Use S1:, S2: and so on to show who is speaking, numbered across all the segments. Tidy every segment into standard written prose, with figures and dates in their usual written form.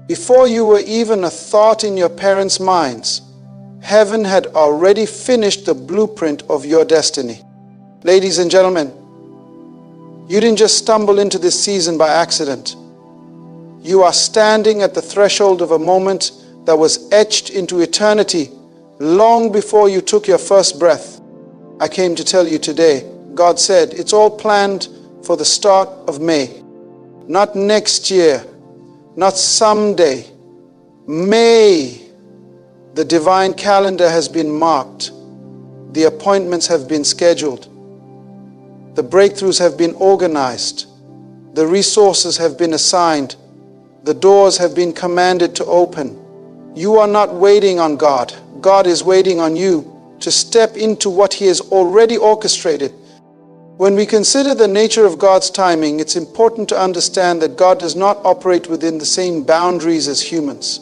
S1: Before you were even a thought in your parents' minds, heaven had already finished the blueprint of your destiny. Ladies and gentlemen, you didn't just stumble into this season by accident. You are standing at the threshold of a moment that was etched into eternity long before you took your first breath. I came to tell you today, God said, it's all planned for the start of May. Not next year, not someday. May. The divine calendar has been marked. The appointments have been scheduled. The breakthroughs have been organized. The resources have been assigned. The doors have been commanded to open. You are not waiting on God. God is waiting on you to step into what He has already orchestrated. When we consider the nature of God's timing, it's important to understand that God does not operate within the same boundaries as humans.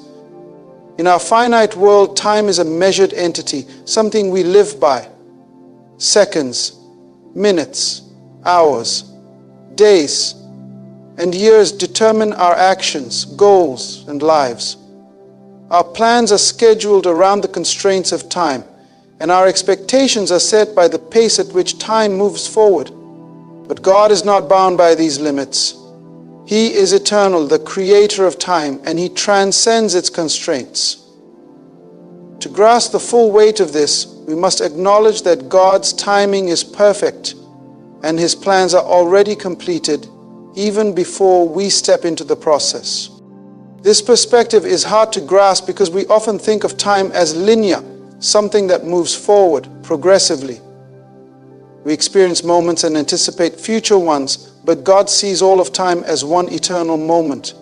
S1: In our finite world, time is a measured entity, something we live by. Seconds, minutes, hours, days, and years determine our actions, goals, and lives. Our plans are scheduled around the constraints of time, and our expectations are set by the pace at which time moves forward. But God is not bound by these limits. He is eternal, the creator of time, and He transcends its constraints. To grasp the full weight of this, we must acknowledge that God's timing is perfect, and His plans are already completed, even before we step into the process. This perspective is hard to grasp because we often think of time as linear, something that moves forward progressively. We experience moments and anticipate future ones, but God sees all of time as one eternal moment.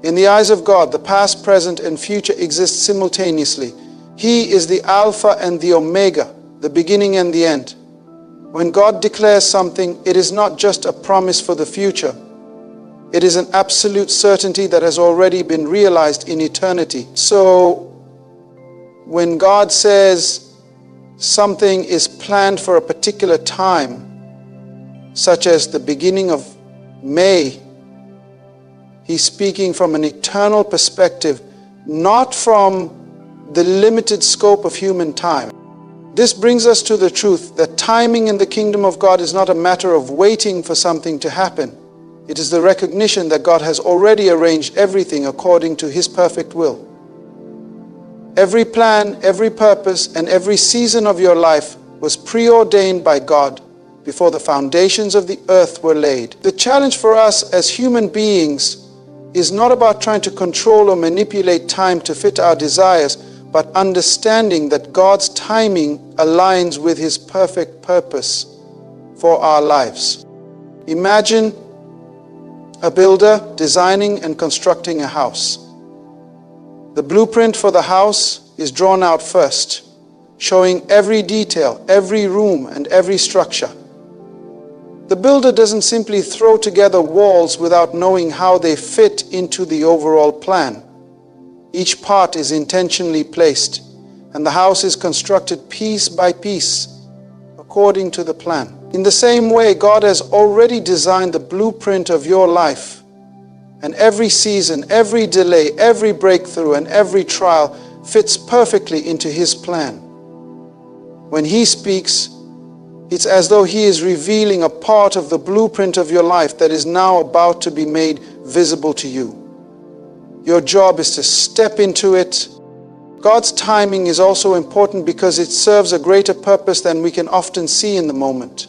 S1: In the eyes of God, the past, present, and future exist simultaneously. He is the Alpha and the Omega, the beginning and the end. When God declares something, it is not just a promise for the future. It is an absolute certainty that has already been realized in eternity. So, when God says something is planned for a particular time, such as the beginning of May, He's speaking from an eternal perspective, not from the limited scope of human time. This brings us to the truth that timing in the kingdom of God is not a matter of waiting for something to happen. It is the recognition that God has already arranged everything according to His perfect will. Every plan, every purpose, and every season of your life was preordained by God before the foundations of the earth were laid. The challenge for us as human beings is not about trying to control or manipulate time to fit our desires, but understanding that God's timing aligns with His perfect purpose for our lives. Imagine a builder designing and constructing a house. The blueprint for the house is drawn out first, showing every detail, every room, and every structure. The builder doesn't simply throw together walls without knowing how they fit into the overall plan. Each part is intentionally placed, and the house is constructed piece by piece, according to the plan. In the same way, God has already designed the blueprint of your life, and every season, every delay, every breakthrough, and every trial fits perfectly into His plan. When He speaks, it's as though He is revealing a part of the blueprint of your life that is now about to be made visible to you. Your job is to step into it. God's timing is also important because it serves a greater purpose than we can often see in the moment.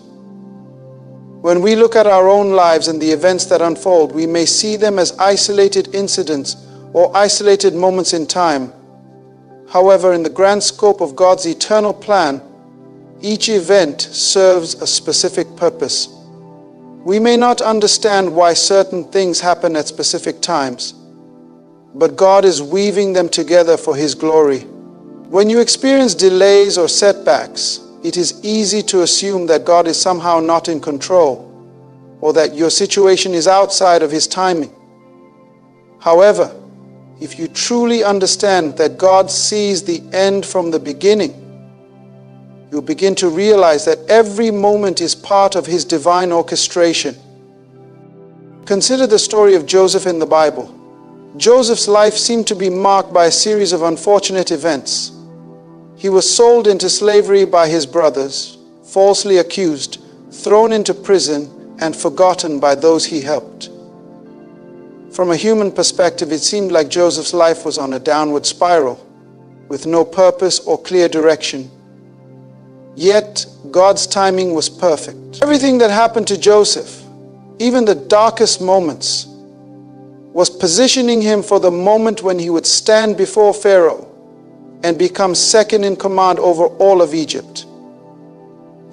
S1: When we look at our own lives and the events that unfold, we may see them as isolated incidents or isolated moments in time. However, in the grand scope of God's eternal plan, each event serves a specific purpose. We may not understand why certain things happen at specific times, but God is weaving them together for His glory. When you experience delays or setbacks, it is easy to assume that God is somehow not in control, or that your situation is outside of His timing. However, if you truly understand that God sees the end from the beginning, you'll begin to realize that every moment is part of His divine orchestration. Consider the story of Joseph in the Bible. Joseph's life seemed to be marked by a series of unfortunate events. He was sold into slavery by his brothers, falsely accused, thrown into prison, and forgotten by those he helped. From a human perspective, it seemed like Joseph's life was on a downward spiral, with no purpose or clear direction. Yet, God's timing was perfect. Everything that happened to Joseph, even the darkest moments, was positioning him for the moment when he would stand before Pharaoh and become second in command over all of Egypt.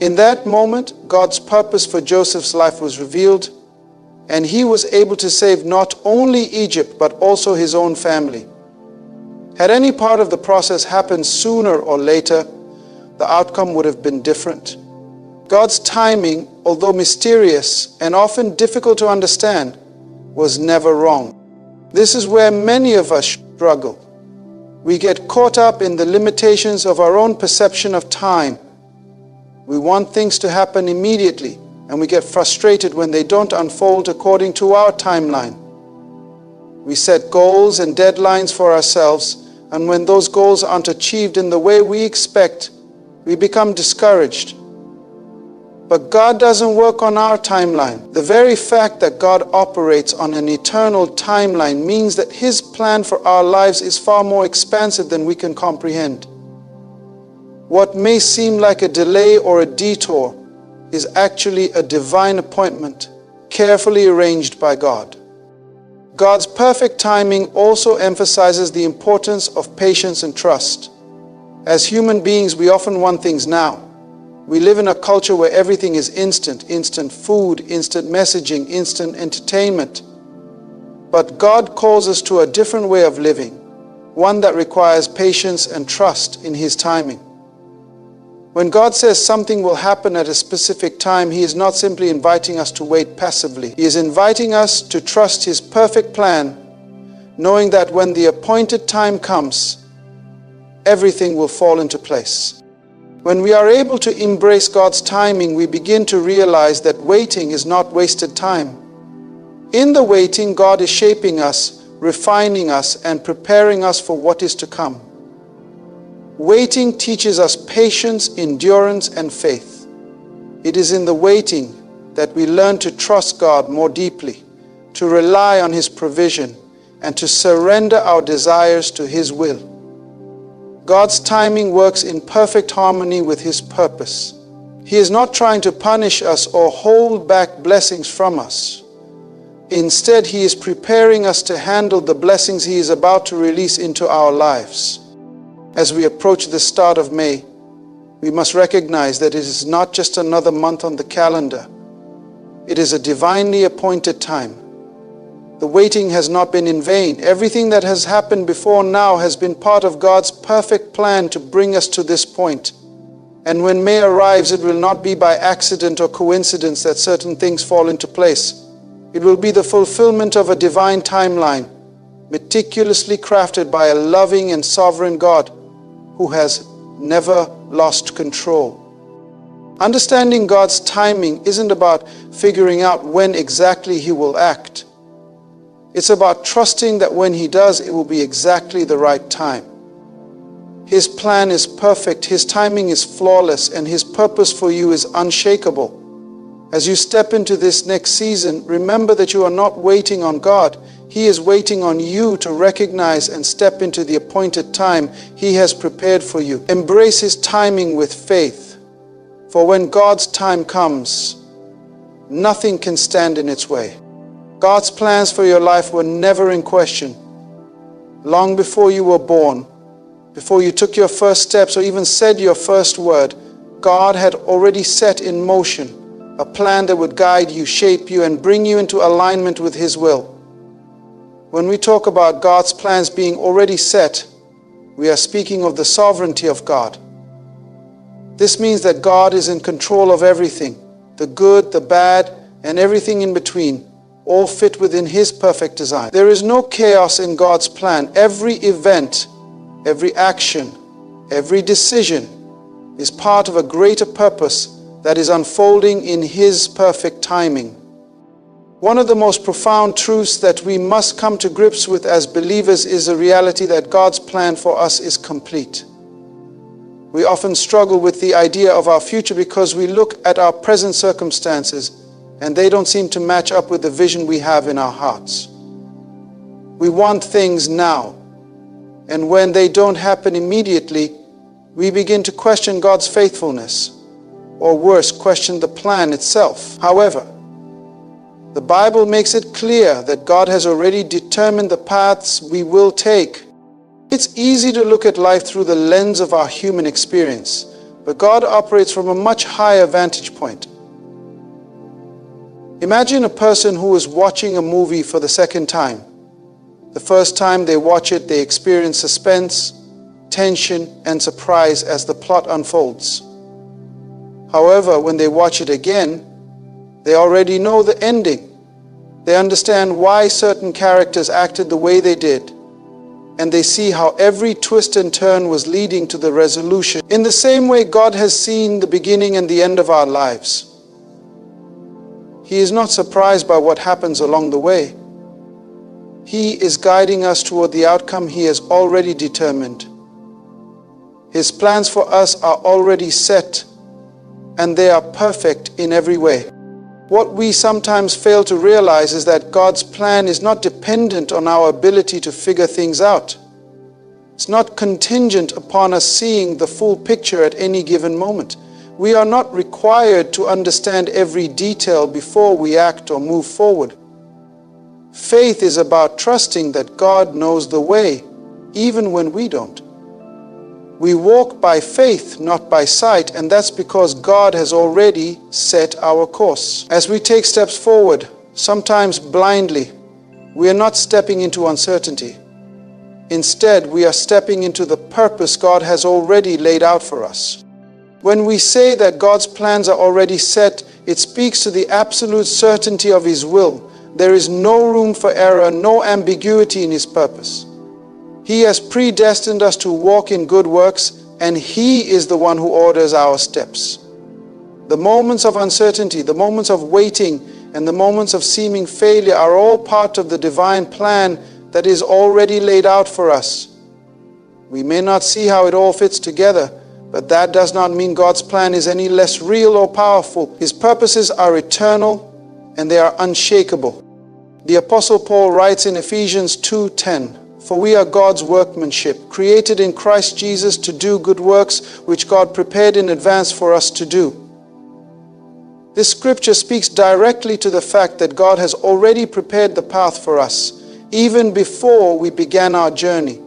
S1: In that moment, God's purpose for Joseph's life was revealed, and he was able to save not only Egypt, but also his own family. Had any part of the process happened sooner or later, the outcome would have been different. God's timing, although mysterious and often difficult to understand, was never wrong. This is where many of us struggle. We get caught up in the limitations of our own perception of time. We want things to happen immediately, and we get frustrated when they don't unfold according to our timeline. We set goals and deadlines for ourselves, and when those goals aren't achieved in the way we expect, we become discouraged. But God doesn't work on our timeline. The very fact that God operates on an eternal timeline means that His plan for our lives is far more expansive than we can comprehend. What may seem like a delay or a detour is actually a divine appointment, carefully arranged by God. God's perfect timing also emphasizes the importance of patience and trust. As human beings, we often want things now. We live in a culture where everything is instant food, instant messaging, instant entertainment. But God calls us to a different way of living, one that requires patience and trust in His timing. When God says something will happen at a specific time, He is not simply inviting us to wait passively. He is inviting us to trust His perfect plan, knowing that when the appointed time comes, everything will fall into place. When we are able to embrace God's timing, we begin to realize that waiting is not wasted time. In the waiting, God is shaping us, refining us, and preparing us for what is to come. Waiting teaches us patience, endurance, and faith. It is in the waiting that we learn to trust God more deeply, to rely on His provision, and to surrender our desires to His will. God's timing works in perfect harmony with His purpose. He is not trying to punish us or hold back blessings from us. Instead, He is preparing us to handle the blessings He is about to release into our lives. As we approach the start of May, we must recognize that it is not just another month on the calendar. It is a divinely appointed time. The waiting has not been in vain. Everything that has happened before now has been part of God's perfect plan to bring us to this point. And when May arrives, it will not be by accident or coincidence that certain things fall into place. It will be the fulfillment of a divine timeline, meticulously crafted by a loving and sovereign God who has never lost control. Understanding God's timing isn't about figuring out when exactly He will act. It's about trusting that when He does, it will be exactly the right time. His plan is perfect, His timing is flawless, and His purpose for you is unshakable. As you step into this next season, remember that you are not waiting on God. He is waiting on you to recognize and step into the appointed time He has prepared for you. Embrace His timing with faith, for when God's time comes, nothing can stand in its way. God's plans for your life were never in question. Long before you were born, before you took your first steps or even said your first word, God had already set in motion a plan that would guide you, shape you, and bring you into alignment with His will. When we talk about God's plans being already set, we are speaking of the sovereignty of God. This means that God is in control of everything, the good, the bad, and everything in between, all fit within His perfect design. There is no chaos in God's plan. Every event, every action, every decision is part of a greater purpose that is unfolding in His perfect timing. One of the most profound truths that we must come to grips with as believers is the reality that God's plan for us is complete. We often struggle with the idea of our future because we look at our present circumstances and they don't seem to match up with the vision we have in our hearts. We want things now, and when they don't happen immediately, we begin to question God's faithfulness, or worse, question the plan itself. However, the Bible makes it clear that God has already determined the paths we will take. It's easy to look at life through the lens of our human experience, but God operates from a much higher vantage point. Imagine a person who is watching a movie for the second time. The first time they watch it, they experience suspense, tension, and surprise as the plot unfolds. However, when they watch it again, they already know the ending. They understand why certain characters acted the way they did, and they see how every twist and turn was leading to the resolution. In the same way, God has seen the beginning and the end of our lives. He is not surprised by what happens along the way. He is guiding us toward the outcome He has already determined. His plans for us are already set, and they are perfect in every way. What we sometimes fail to realize is that God's plan is not dependent on our ability to figure things out. It's not contingent upon us seeing the full picture at any given moment. We are not required to understand every detail before we act or move forward. Faith is about trusting that God knows the way, even when we don't. We walk by faith, not by sight, and that's because God has already set our course. As we take steps forward, sometimes blindly, we are not stepping into uncertainty. Instead, we are stepping into the purpose God has already laid out for us. When we say that God's plans are already set, it speaks to the absolute certainty of His will. There is no room for error, no ambiguity in His purpose. He has predestined us to walk in good works, and He is the one who orders our steps. The moments of uncertainty, the moments of waiting, and the moments of seeming failure are all part of the divine plan that is already laid out for us. We may not see how it all fits together, but that does not mean God's plan is any less real or powerful. His purposes are eternal, and they are unshakable. The Apostle Paul writes in Ephesians 2:10, "For we are God's workmanship, created in Christ Jesus to do good works, which God prepared in advance for us to do." This scripture speaks directly to the fact that God has already prepared the path for us, even before we began our journey.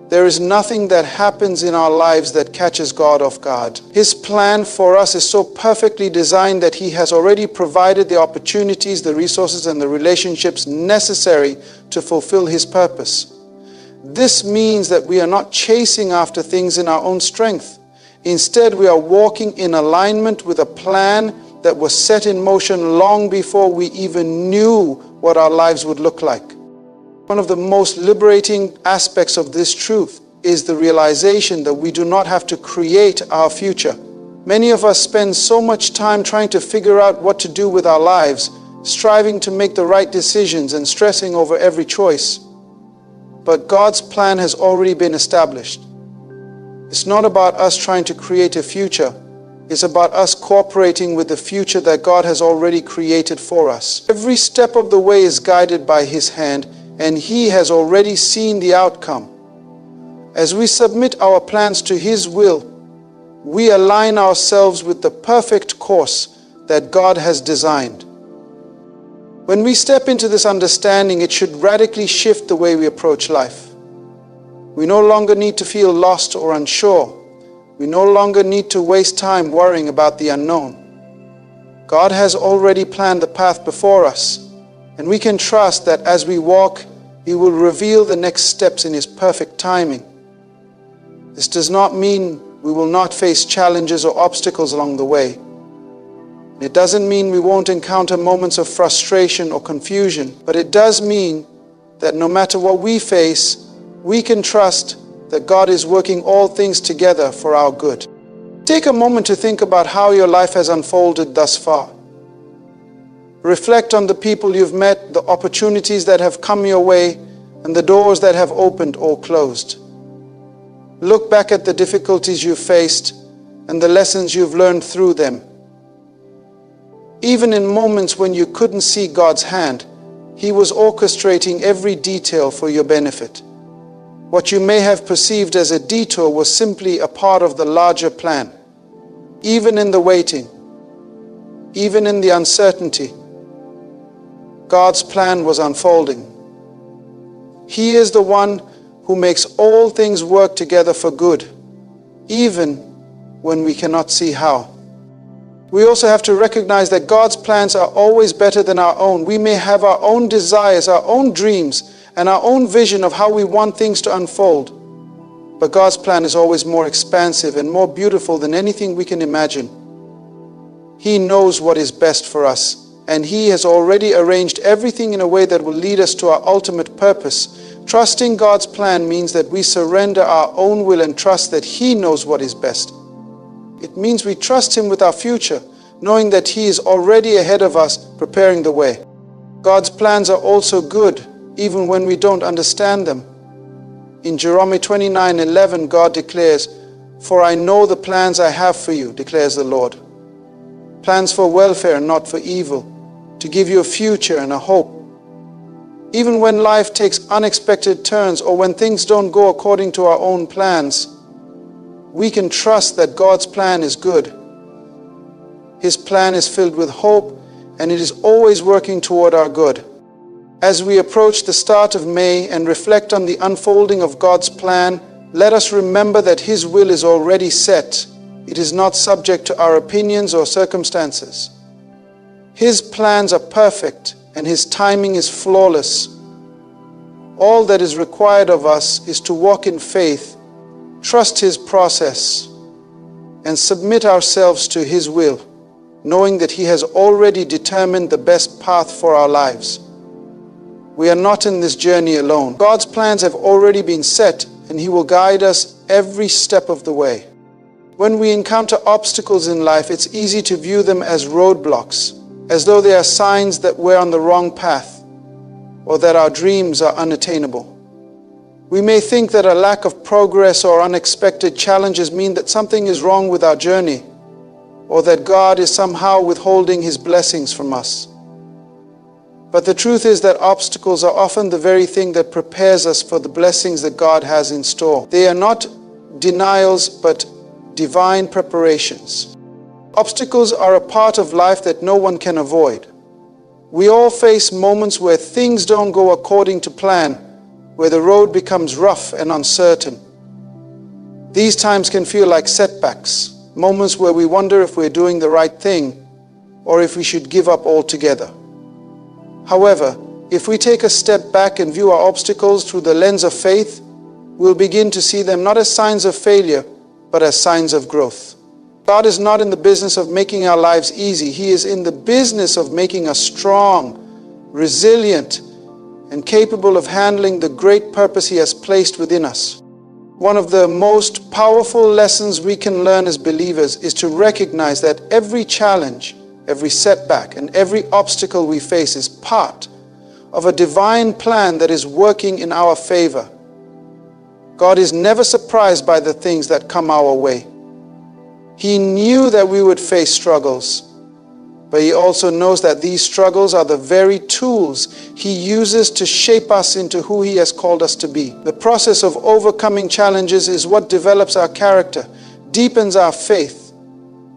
S1: There is nothing that happens in our lives that catches God off guard. His plan for us is so perfectly designed that He has already provided the opportunities, the resources, and the relationships necessary to fulfill His purpose. This means that we are not chasing after things in our own strength. Instead, we are walking in alignment with a plan that was set in motion long before we even knew what our lives would look like. One of the most liberating aspects of this truth is the realization that we do not have to create our future. Many of us spend so much time trying to figure out what to do with our lives, striving to make the right decisions and stressing over every choice. But God's plan has already been established. It's not about us trying to create a future. It's about us cooperating with the future that God has already created for us. Every step of the way is guided by His hand, and He has already seen the outcome. As we submit our plans to His will, we align ourselves with the perfect course that God has designed. When we step into this understanding, it should radically shift the way we approach life. We no longer need to feel lost or unsure. We no longer need to waste time worrying about the unknown. God has already planned the path before us, and we can trust that as we walk, He will reveal the next steps in His perfect timing. This does not mean we will not face challenges or obstacles along the way. It doesn't mean we won't encounter moments of frustration or confusion, but it does mean that no matter what we face, we can trust that God is working all things together for our good. Take a moment to think about how your life has unfolded thus far. Reflect on the people you've met, the opportunities that have come your way, and the doors that have opened or closed. Look back at the difficulties you've faced and the lessons you've learned through them. Even in moments when you couldn't see God's hand, He was orchestrating every detail for your benefit. What you may have perceived as a detour was simply a part of the larger plan. Even in the waiting, even in the uncertainty, God's plan was unfolding. He is the one who makes all things work together for good, even when we cannot see how. We also have to recognize that God's plans are always better than our own. We may have our own desires, our own dreams, and our own vision of how we want things to unfold. But God's plan is always more expansive and more beautiful than anything we can imagine. He knows what is best for us, and He has already arranged everything in a way that will lead us to our ultimate purpose. Trusting God's plan means that we surrender our own will and trust that He knows what is best. It means we trust Him with our future, knowing that He is already ahead of us, preparing the way. God's plans are also good, even when we don't understand them. In Jeremiah 29:11, God declares, "For I know the plans I have for you, declares the Lord. Plans for welfare and not for evil, to give you a future and a hope." Even when life takes unexpected turns or when things don't go according to our own plans, we can trust that God's plan is good. His plan is filled with hope, and it is always working toward our good. As we approach the start of May and reflect on the unfolding of God's plan, let us remember that His will is already set. It is not subject to our opinions or circumstances. His plans are perfect, and His timing is flawless. All that is required of us is to walk in faith, trust His process, and submit ourselves to His will, knowing that He has already determined the best path for our lives. We are not in this journey alone. God's plans have already been set, and He will guide us every step of the way. When we encounter obstacles in life, it's easy to view them as roadblocks, as though they are signs that we're on the wrong path, or that our dreams are unattainable. We may think that a lack of progress or unexpected challenges mean that something is wrong with our journey, or that God is somehow withholding His blessings from us. But the truth is that obstacles are often the very thing that prepares us for the blessings that God has in store. They are not denials, but divine preparations. Obstacles are a part of life that no one can avoid. We all face moments where things don't go according to plan, where the road becomes rough and uncertain. These times can feel like setbacks, moments where we wonder if we're doing the right thing or if we should give up altogether. However, if we take a step back and view our obstacles through the lens of faith, we'll begin to see them not as signs of failure, but as signs of growth. God is not in the business of making our lives easy. He is in the business of making us strong, resilient, and capable of handling the great purpose He has placed within us. One of the most powerful lessons we can learn as believers is to recognize that every challenge, every setback, and every obstacle we face is part of a divine plan that is working in our favor. God is never surprised by the things that come our way. He knew that we would face struggles, but He also knows that these struggles are the very tools He uses to shape us into who He has called us to be. The process of overcoming challenges is what develops our character, deepens our faith,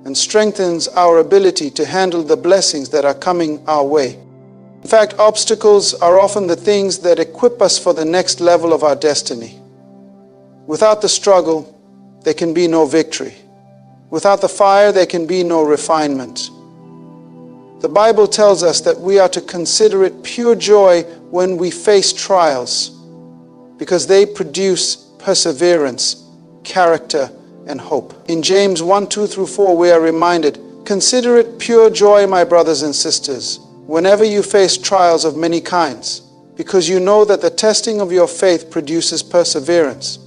S1: and strengthens our ability to handle the blessings that are coming our way. In fact, obstacles are often the things that equip us for the next level of our destiny. Without the struggle, there can be no victory. Without the fire, there can be no refinement. The Bible tells us that we are to consider it pure joy when we face trials, because they produce perseverance, character, and hope. In James 1:2-4, we are reminded, "Consider it pure joy, my brothers and sisters, whenever you face trials of many kinds, because you know that the testing of your faith produces perseverance.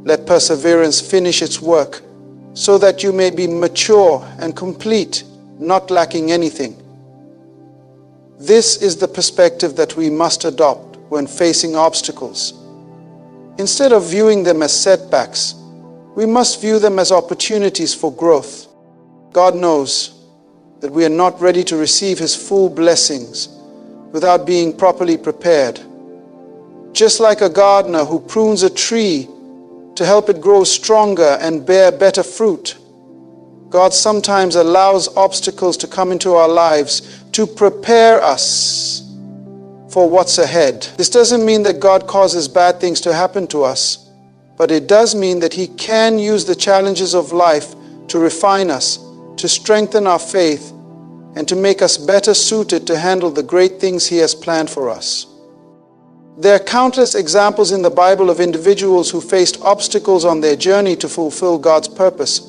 S1: Let perseverance finish its work, so that you may be mature and complete, not lacking anything." This is the perspective that we must adopt when facing obstacles. Instead of viewing them as setbacks, we must view them as opportunities for growth. God knows that we are not ready to receive His full blessings without being properly prepared. Just like a gardener who prunes a tree to help it grow stronger and bear better fruit, God sometimes allows obstacles to come into our lives to prepare us for what's ahead. This doesn't mean that God causes bad things to happen to us, but it does mean that He can use the challenges of life to refine us, to strengthen our faith, and to make us better suited to handle the great things He has planned for us. There are countless examples in the Bible of individuals who faced obstacles on their journey to fulfill God's purpose.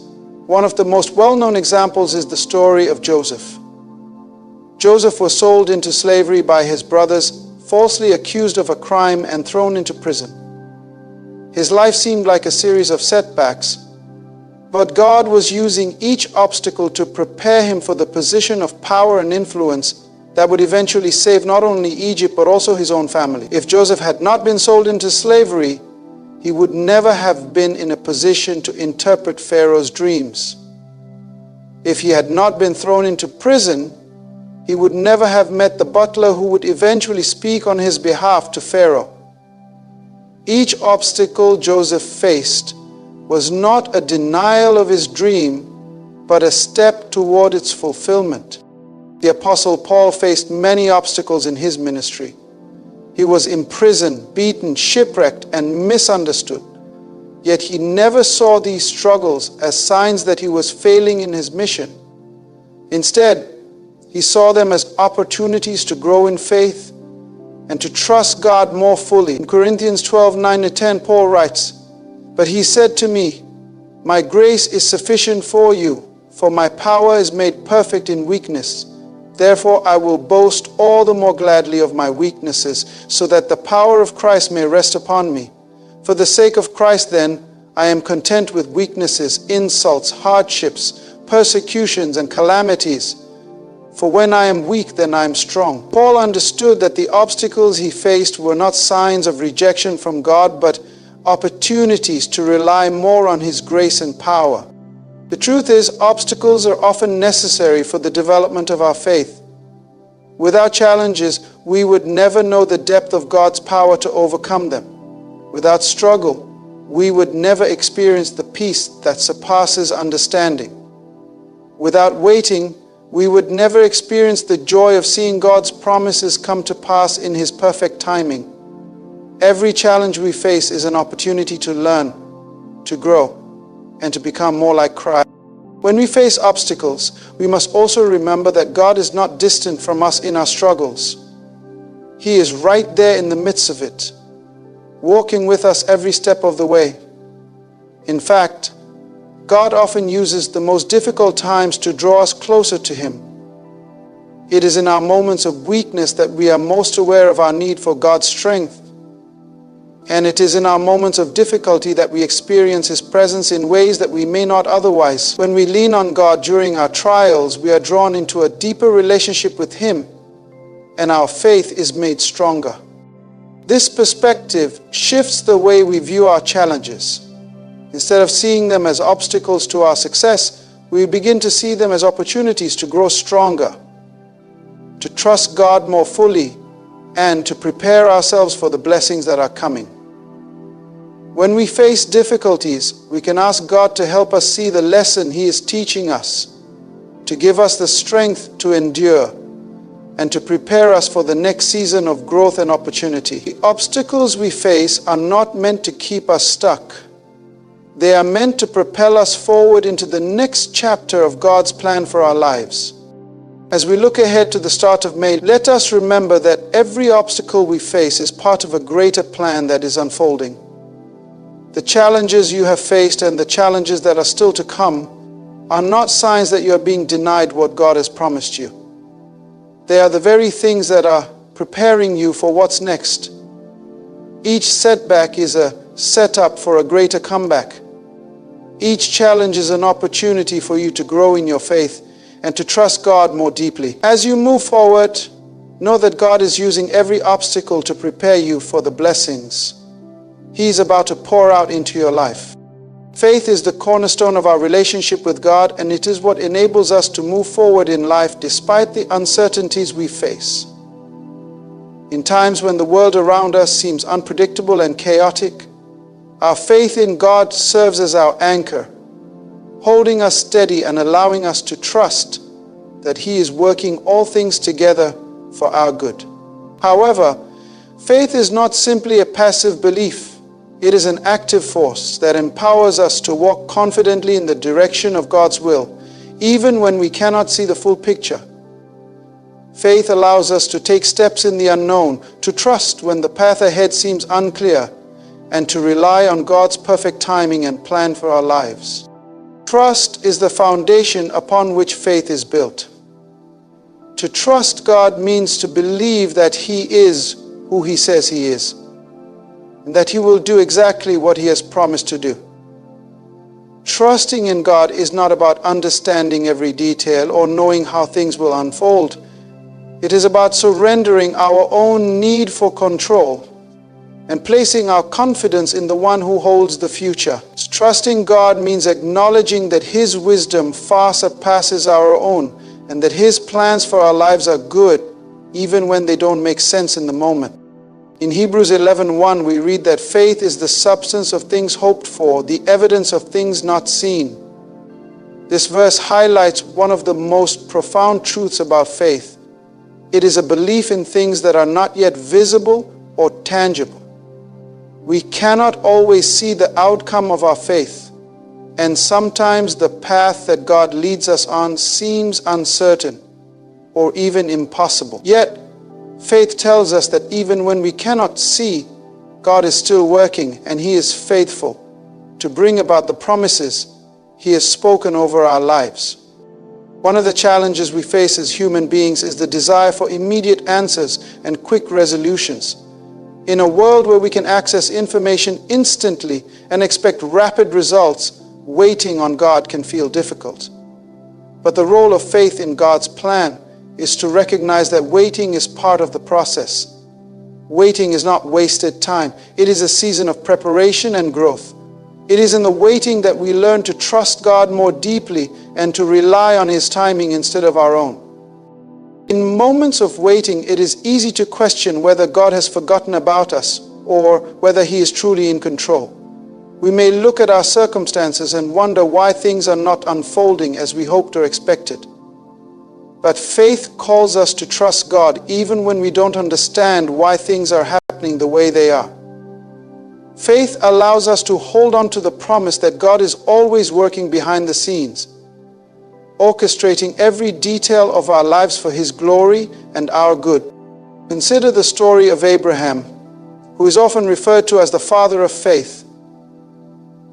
S1: One of the most well-known examples is the story of Joseph. Joseph was sold into slavery by his brothers, falsely accused of a crime and thrown into prison. His life seemed like a series of setbacks, but God was using each obstacle to prepare him for the position of power and influence that would eventually save not only Egypt but also his own family. If Joseph had not been sold into slavery, he would never have been in a position to interpret Pharaoh's dreams. If he had not been thrown into prison, he would never have met the butler who would eventually speak on his behalf to Pharaoh. Each obstacle Joseph faced was not a denial of his dream, but a step toward its fulfillment. The Apostle Paul faced many obstacles in his ministry. He was imprisoned, beaten, shipwrecked, and misunderstood. Yet he never saw these struggles as signs that he was failing in his mission. Instead, he saw them as opportunities to grow in faith and to trust God more fully. In Corinthians 12:9-10, Paul writes, "But he said to me, 'My grace is sufficient for you, for my power is made perfect in weakness. Therefore I will boast all the more gladly of my weaknesses, so that the power of Christ may rest upon me. For the sake of Christ then, I am content with weaknesses, insults, hardships, persecutions, and calamities. For when I am weak, then I am strong.'" Paul understood that the obstacles he faced were not signs of rejection from God, but opportunities to rely more on His grace and power. The truth is, obstacles are often necessary for the development of our faith. Without challenges, we would never know the depth of God's power to overcome them. Without struggle, we would never experience the peace that surpasses understanding. Without waiting, we would never experience the joy of seeing God's promises come to pass in His perfect timing. Every challenge we face is an opportunity to learn, to grow, and to become more like Christ. When we face obstacles, we must also remember that God is not distant from us in our struggles. He is right there in the midst of it, walking with us every step of the way. In fact, God often uses the most difficult times to draw us closer to Him. It is in our moments of weakness that we are most aware of our need for God's strength. And it is in our moments of difficulty that we experience His presence in ways that we may not otherwise. When we lean on God during our trials, we are drawn into a deeper relationship with Him, and our faith is made stronger. This perspective shifts the way we view our challenges. Instead of seeing them as obstacles to our success, we begin to see them as opportunities to grow stronger, to trust God more fully, and to prepare ourselves for the blessings that are coming. When we face difficulties, we can ask God to help us see the lesson He is teaching us, to give us the strength to endure, and to prepare us for the next season of growth and opportunity. The obstacles we face are not meant to keep us stuck. They are meant to propel us forward into the next chapter of God's plan for our lives. As we look ahead to the start of May, let us remember that every obstacle we face is part of a greater plan that is unfolding. The challenges you have faced and the challenges that are still to come are not signs that you are being denied what God has promised you. They are the very things that are preparing you for what's next. Each setback is a setup for a greater comeback. Each challenge is an opportunity for you to grow in your faith and to trust God more deeply. As you move forward, Know that God is using every obstacle to prepare you for the blessings He is about to pour out into your life. Faith is the cornerstone of our relationship with God, and it is what enables us to move forward in life despite the uncertainties we face. In times when the world around us seems unpredictable and chaotic, our faith in God serves as our anchor, holding us steady and allowing us to trust that He is working all things together for our good. However, faith is not simply a passive belief. It is an active force that empowers us to walk confidently in the direction of God's will, even when we cannot see the full picture. Faith allows us to take steps in the unknown, to trust when the path ahead seems unclear, and to rely on God's perfect timing and plan for our lives. Trust is the foundation upon which faith is built. To trust God means to believe that He is who He says He is, and that He will do exactly what He has promised to do. Trusting in God is not about understanding every detail or knowing how things will unfold. It is about surrendering our own need for control and placing our confidence in the One who holds the future. Trusting God means acknowledging that His wisdom far surpasses our own, and that His plans for our lives are good, even when they don't make sense in the moment. In Hebrews 11:1, we read that faith is the substance of things hoped for, the evidence of things not seen. This verse highlights one of the most profound truths about faith. It is a belief in things that are not yet visible or tangible. We cannot always see the outcome of our faith, and sometimes the path that God leads us on seems uncertain or even impossible. Yet, faith tells us that even when we cannot see, God is still working, and He is faithful to bring about the promises He has spoken over our lives. One of the challenges we face as human beings is the desire for immediate answers and quick resolutions. In a world where we can access information instantly and expect rapid results, waiting on God can feel difficult. But the role of faith in God's plan is to recognize that waiting is part of the process. Waiting is not wasted time. It is a season of preparation and growth. It is in the waiting that we learn to trust God more deeply and to rely on His timing instead of our own. In moments of waiting, it is easy to question whether God has forgotten about us or whether He is truly in control. We may look at our circumstances and wonder why things are not unfolding as we hoped or expected. But faith calls us to trust God even when we don't understand why things are happening the way they are. Faith allows us to hold on to the promise that God is always working behind the scenes, orchestrating every detail of our lives for His glory and our good. Consider the story of Abraham, who is often referred to as the father of faith.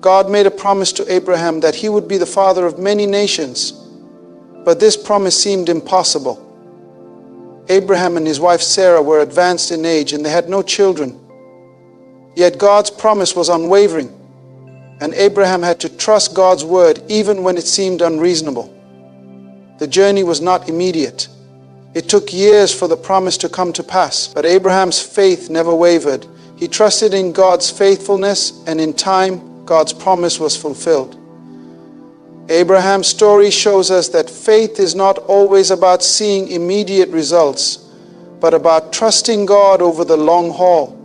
S1: God made a promise to Abraham that he would be the father of many nations, but this promise seemed impossible. Abraham and his wife Sarah were advanced in age and they had no children. Yet God's promise was unwavering, and Abraham had to trust God's word even when it seemed unreasonable. The journey was not immediate. It took years for the promise to come to pass, but Abraham's faith never wavered. He trusted in God's faithfulness, and in time, God's promise was fulfilled. Abraham's story shows us that faith is not always about seeing immediate results, but about trusting God over the long haul,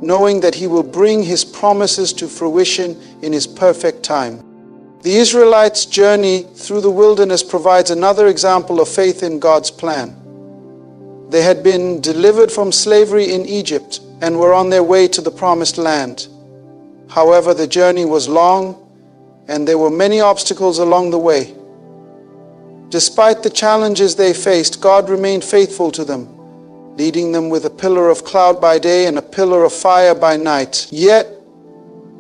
S1: knowing that He will bring His promises to fruition in His perfect time. The Israelites' journey through the wilderness provides another example of faith in God's plan. They had been delivered from slavery in Egypt and were on their way to the promised land. However, the journey was long and there were many obstacles along the way. Despite the challenges they faced, God remained faithful to them, leading them with a pillar of cloud by day and a pillar of fire by night. Yet,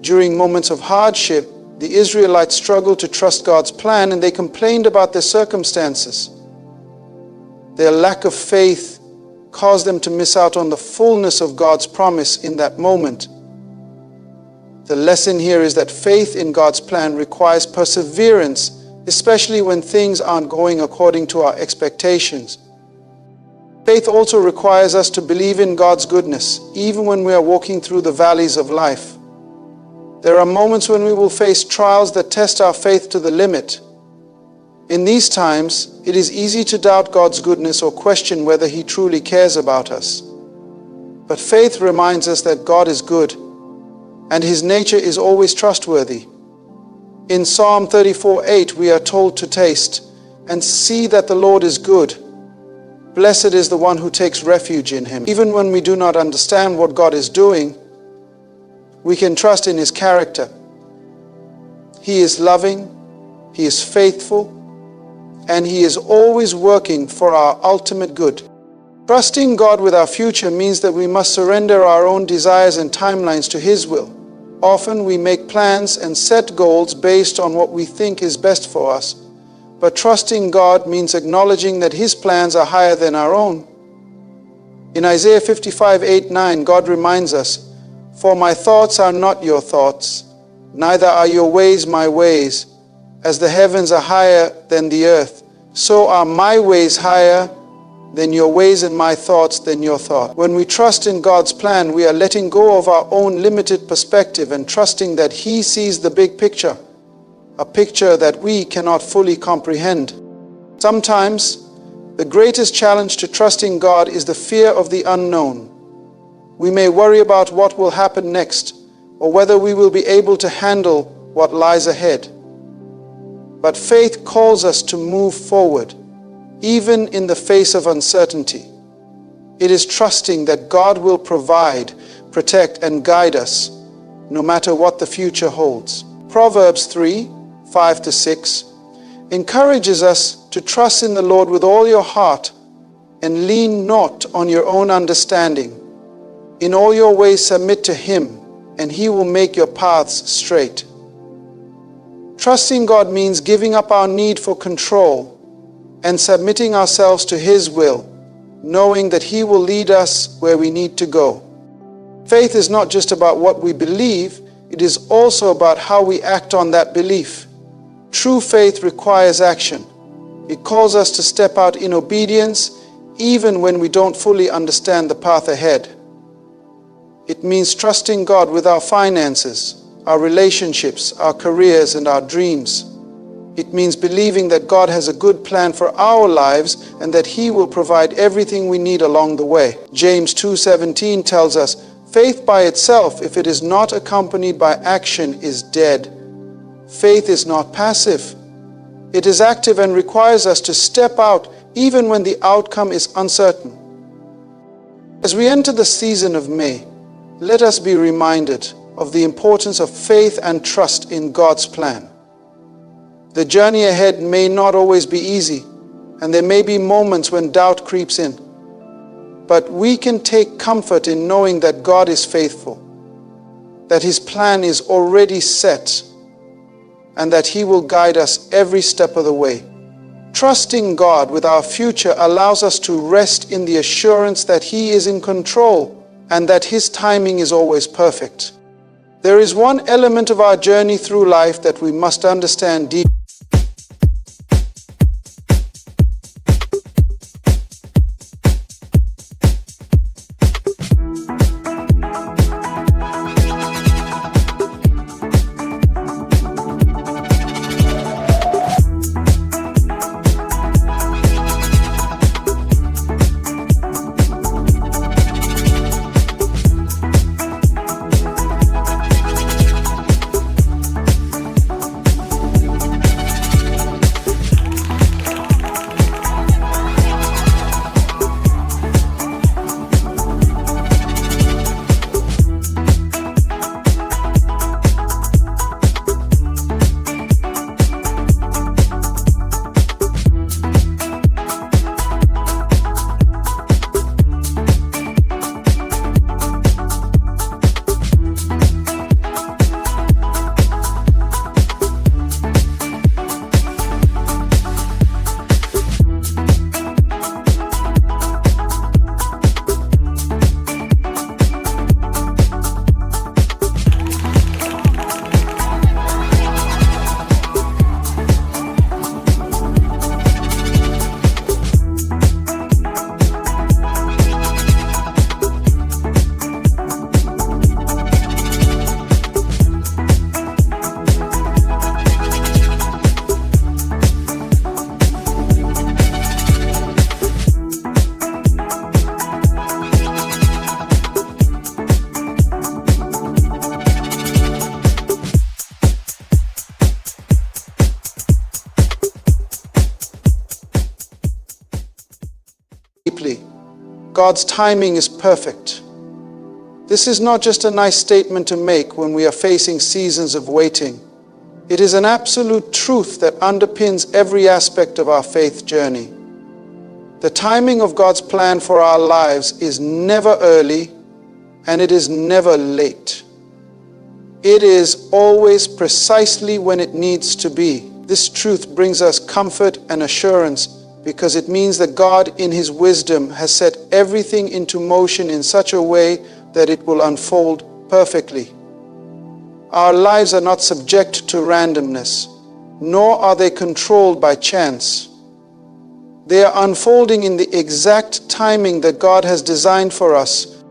S1: during moments of hardship, the Israelites struggled to trust God's plan, and they complained about their circumstances. Their lack of faith caused them to miss out on the fullness of God's promise in that moment. The lesson here is that faith in God's plan requires perseverance, especially when things aren't going according to our expectations. Faith also requires us to believe in God's goodness, even when we are walking through the valleys of life. There are moments when we will face trials that test our faith to the limit. In these times, it is easy to doubt God's goodness or question whether He truly cares about us. But faith reminds us that God is good, and His nature is always trustworthy. In Psalm 34:8, we are told to taste and see that the Lord is good. Blessed is the one who takes refuge in Him. Even when we do not understand what God is doing, we can trust in His character. He is loving, He is faithful, and He is always working for our ultimate good. Trusting God with our future means that we must surrender our own desires and timelines to His will. Often we make plans and set goals based on what we think is best for us, but trusting God means acknowledging that His plans are higher than our own. In Isaiah 55:8-9, God reminds us, "For my thoughts are not your thoughts, neither are your ways my ways. As the heavens are higher than the earth, so are my ways higher than your ways and my thoughts than your thoughts." When we trust in God's plan, we are letting go of our own limited perspective and trusting that He sees the big picture, a picture that we cannot fully comprehend. Sometimes, the greatest challenge to trusting God is the fear of the unknown. We may worry about what will happen next, or whether we will be able to handle what lies ahead. But faith calls us to move forward, even in the face of uncertainty. It is trusting that God will provide, protect, and guide us, no matter what the future holds. Proverbs 3:5-6 encourages us to trust in the Lord with all your heart and lean not on your own understanding. In all your ways submit to Him, and He will make your paths straight. Trusting God means giving up our need for control and submitting ourselves to His will, knowing that He will lead us where we need to go. Faith is not just about what we believe, it is also about how we act on that belief. True faith requires action. It calls us to step out in obedience, even when we don't fully understand the path ahead. It means trusting God with our finances, our relationships, our careers, and our dreams. It means believing that God has a good plan for our lives and that He will provide everything we need along the way. James 2:17 tells us, "Faith by itself, if it is not accompanied by action, is dead." Faith is not passive. It is active and requires us to step out even when the outcome is uncertain. As we enter the season of May, let us be reminded of the importance of faith and trust in God's plan. The journey ahead may not always be easy, and there may be moments when doubt creeps in. But we can take comfort in knowing that God is faithful, that His plan is already set, and that He will guide us every step of the way. Trusting God with our future allows us to rest in the assurance that He is in control and that His timing is always perfect. There is one element of our journey through life that we must understand deeply. God's timing is perfect. This is not just a nice statement to make when we are facing seasons of waiting. It is an absolute truth that underpins every aspect of our faith journey. The timing of God's plan for our lives is never early, and it is never late. It is always precisely when it needs to be. This truth brings us comfort and assurance because it means that God in His wisdom has set everything into motion in such a way that it will unfold perfectly. Our lives are not subject to randomness, nor are they controlled by chance. They are unfolding in the exact timing that God has designed for us.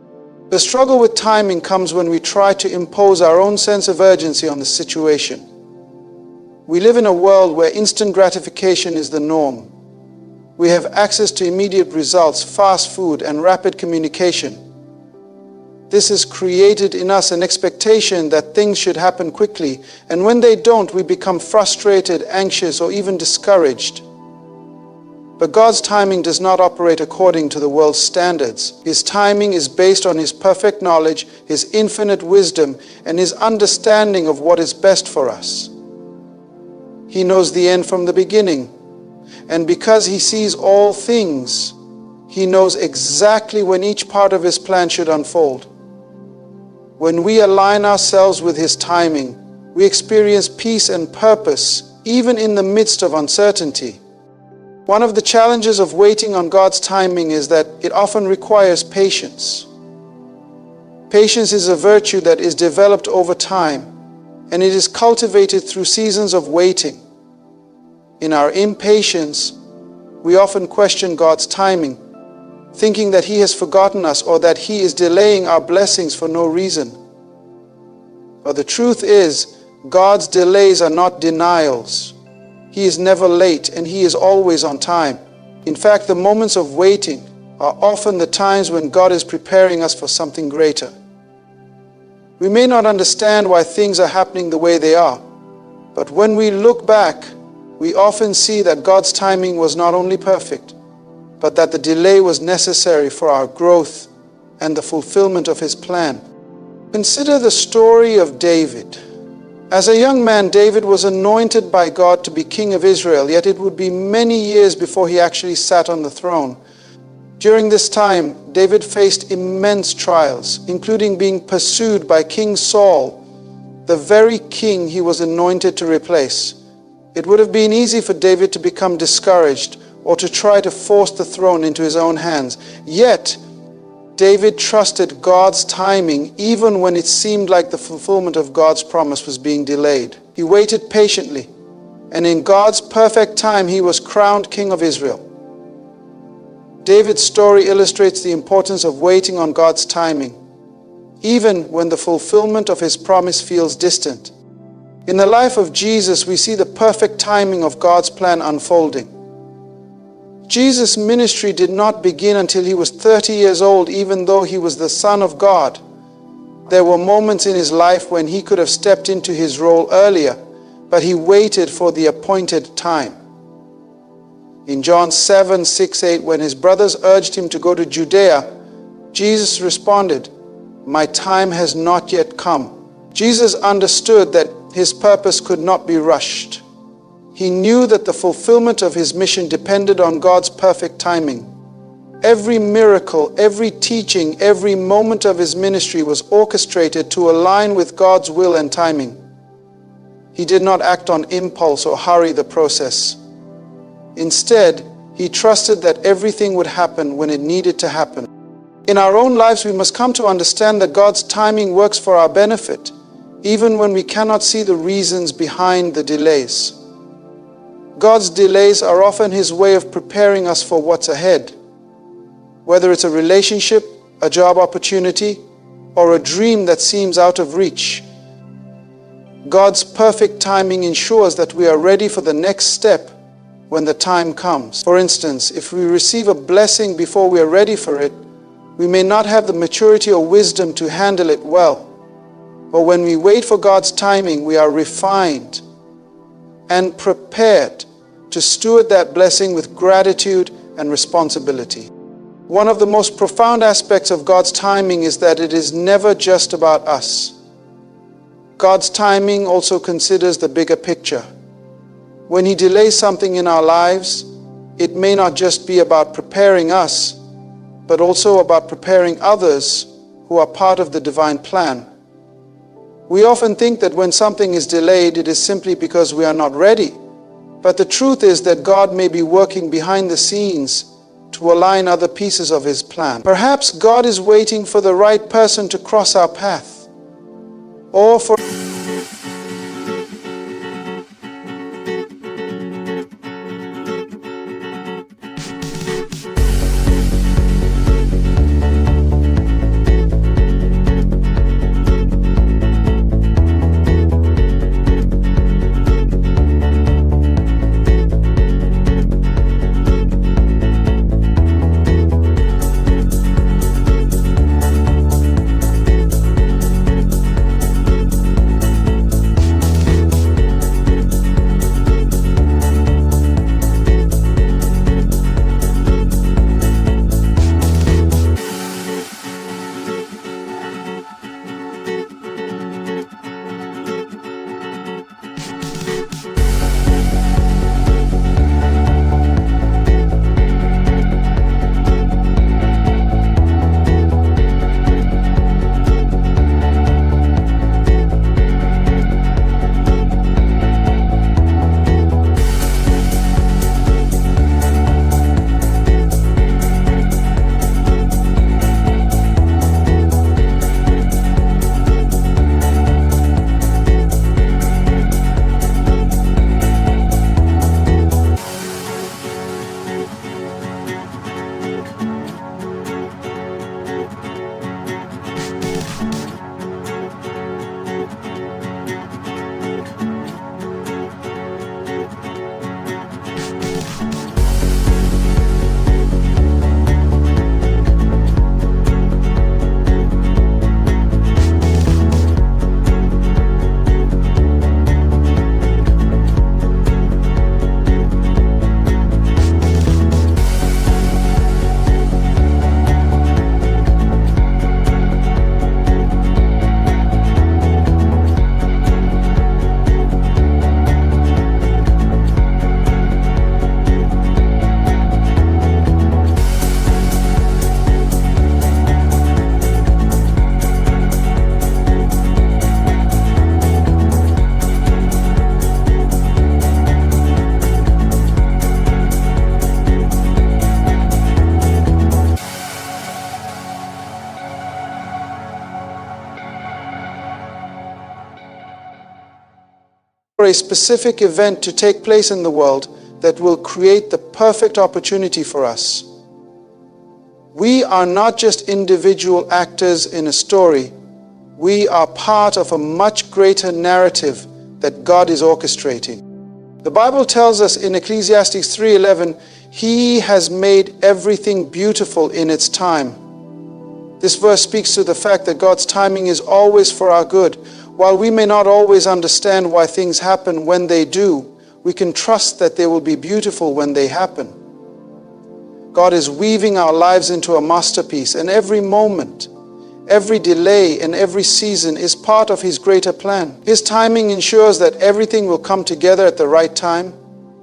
S1: The struggle with timing comes when we try to impose our own sense of urgency on the situation. We live in a world where instant gratification is the norm. We have access to immediate results, fast food, and rapid communication. This has created in us an expectation that things should happen quickly, and when they don't, we become frustrated, anxious, or even discouraged. But God's timing does not operate according to the world's standards. His timing is based on His perfect knowledge, His infinite wisdom, and His understanding of what is best for us. He knows the end from the beginning, and because He sees all things, He knows exactly when each part of His plan should unfold. When we align ourselves with His timing, we experience peace and purpose, even in the midst of uncertainty. One of the challenges of waiting on God's timing is that it often requires patience. Patience is a virtue that is developed over time, and it is cultivated through seasons of waiting. In our impatience, we often question God's timing, thinking that He has forgotten us or that He is delaying our blessings for no reason. But the truth is, God's delays are not denials. He is never late, and He is always on time. In fact, the moments of waiting are often the times when God is preparing us for something greater. We may not understand why things are happening the way they are, but when we look back, we often see that God's timing was not only perfect, but that the delay was necessary for our growth and the fulfillment of His plan. Consider the story of David. As a young man, David was anointed by God to be king of Israel, yet it would be many years before he actually sat on the throne. During this time, David faced immense trials, including being pursued by King Saul, the very king he was anointed to replace. It would have been easy for David to become discouraged or to try to force the throne into his own hands. Yet, David trusted God's timing even when it seemed like the fulfillment of God's promise was being delayed. He waited patiently, and in God's perfect time, he was crowned king of Israel. David's story illustrates the importance of waiting on God's timing, even when the fulfillment of His promise feels distant. In the life of Jesus, we see the perfect timing of God's plan unfolding. Jesus' ministry did not begin until He was 30 years old, even though He was the Son of God. There were moments in His life when He could have stepped into His role earlier, but He waited for the appointed time. In John 7:6-8, when His brothers urged Him to go to Judea, Jesus responded, "My time has not yet come." Jesus understood that His purpose could not be rushed. He knew that the fulfillment of His mission depended on God's perfect timing. Every miracle, every teaching, every moment of His ministry was orchestrated to align with God's will and timing. He did not act on impulse or hurry the process. Instead, He trusted that everything would happen when it needed to happen. In our own lives, we must come to understand that God's timing works for our benefit, even when we cannot see the reasons behind the delays. God's delays are often His way of preparing us for what's ahead. Whether it's a relationship, a job opportunity, or a dream that seems out of reach, God's perfect timing ensures that we are ready for the next step when the time comes. For instance, if we receive a blessing before we are ready for it, we may not have the maturity or wisdom to handle it well. But when we wait for God's timing, we are refined and prepared to steward that blessing with gratitude and responsibility. One of the most profound aspects of God's timing is that it is never just about us. God's timing also considers the bigger picture. When He delays something in our lives, it may not just be about preparing us, but also about preparing others who are part of the divine plan. We often think that when something is delayed, it is simply because we are not ready. But the truth is that God may be working behind the scenes to align other pieces of His plan. Perhaps God is waiting for the right person to cross our path, or for a specific event to take place in the world that will create the perfect opportunity for us. We are not just individual actors in a story. We are part of a much greater narrative that God is orchestrating. The Bible tells us in Ecclesiastes 3:11, He has made everything beautiful in its time. This verse speaks to the fact that God's timing is always for our good. While we may not always understand why things happen when they do, we can trust that they will be beautiful when they happen. God is weaving our lives into a masterpiece, and every moment, every delay, and every season is part of His greater plan. His timing ensures that everything will come together at the right time,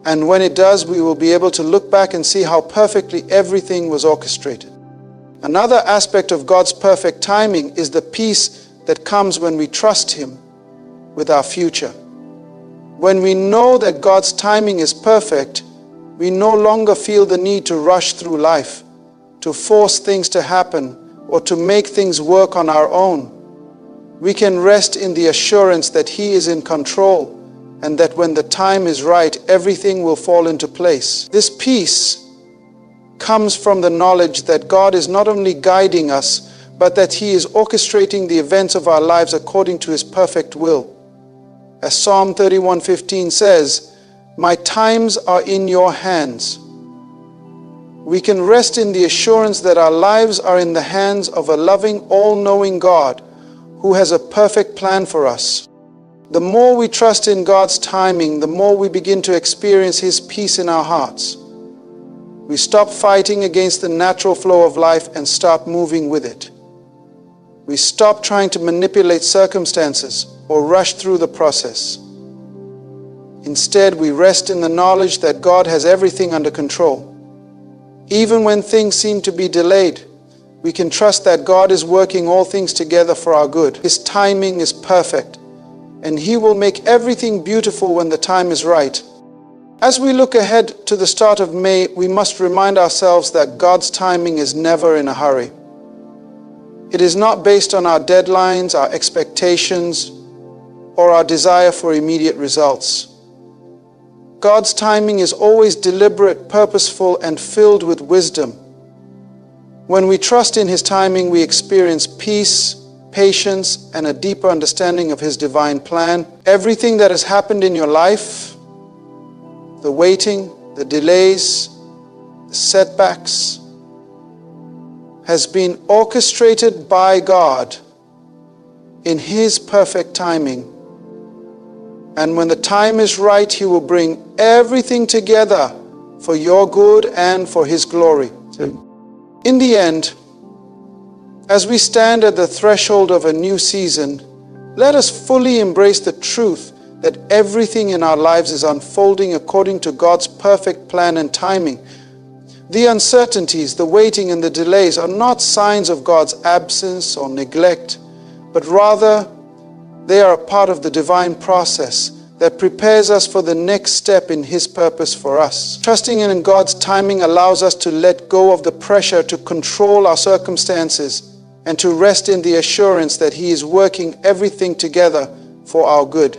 S1: and when it does, we will be able to look back and see how perfectly everything was orchestrated. Another aspect of God's perfect timing is the peace that comes when we trust Him with our future. When we know that God's timing is perfect, we no longer feel the need to rush through life, to force things to happen, or to make things work on our own. We can rest in the assurance that He is in control, and that when the time is right, everything will fall into place. This peace comes from the knowledge that God is not only guiding us, but that He is orchestrating the events of our lives according to His perfect will. As Psalm 31:15 says, "My times are in your hands." We can rest in the assurance that our lives are in the hands of a loving, all-knowing God who has a perfect plan for us. The more we trust in God's timing, the more we begin to experience His peace in our hearts. We stop fighting against the natural flow of life and start moving with it. We stop trying to manipulate circumstances or rush through the process. Instead, we rest in the knowledge that God has everything under control. Even when things seem to be delayed, we can trust that God is working all things together for our good. His timing is perfect, and He will make everything beautiful when the time is right. As we look ahead to the start of May, we must remind ourselves that God's timing is never in a hurry. It is not based on our deadlines, our expectations, or our desire for immediate results. God's timing is always deliberate, purposeful, and filled with wisdom. When we trust in His timing, we experience peace, patience, and a deeper understanding of His divine plan. Everything that has happened in your life, the waiting, the delays, the setbacks, has been orchestrated by God in His perfect timing. And when the time is right, He will bring everything together for your good and for His glory. In the end, as we stand at the threshold of a new season, let us fully embrace the truth that everything in our lives is unfolding according to God's perfect plan and timing. The uncertainties, the waiting, and the delays are not signs of God's absence or neglect, but rather they are a part of the divine process that prepares us for the next step in His purpose for us. Trusting in God's timing allows us to let go of the pressure to control our circumstances and to rest in the assurance that He is working everything together for our good.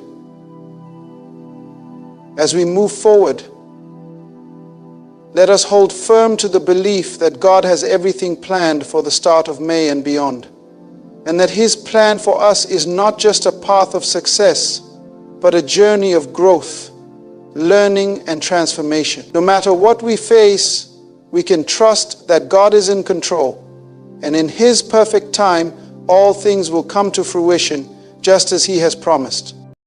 S1: As we move forward, let us hold firm to the belief that God has everything planned for the start of May and beyond, and that His plan for us is not just a path of success, but a journey of growth, learning, and transformation. No matter what we face, we can trust that God is in control, and in His perfect time, all things will come to fruition just as He has promised.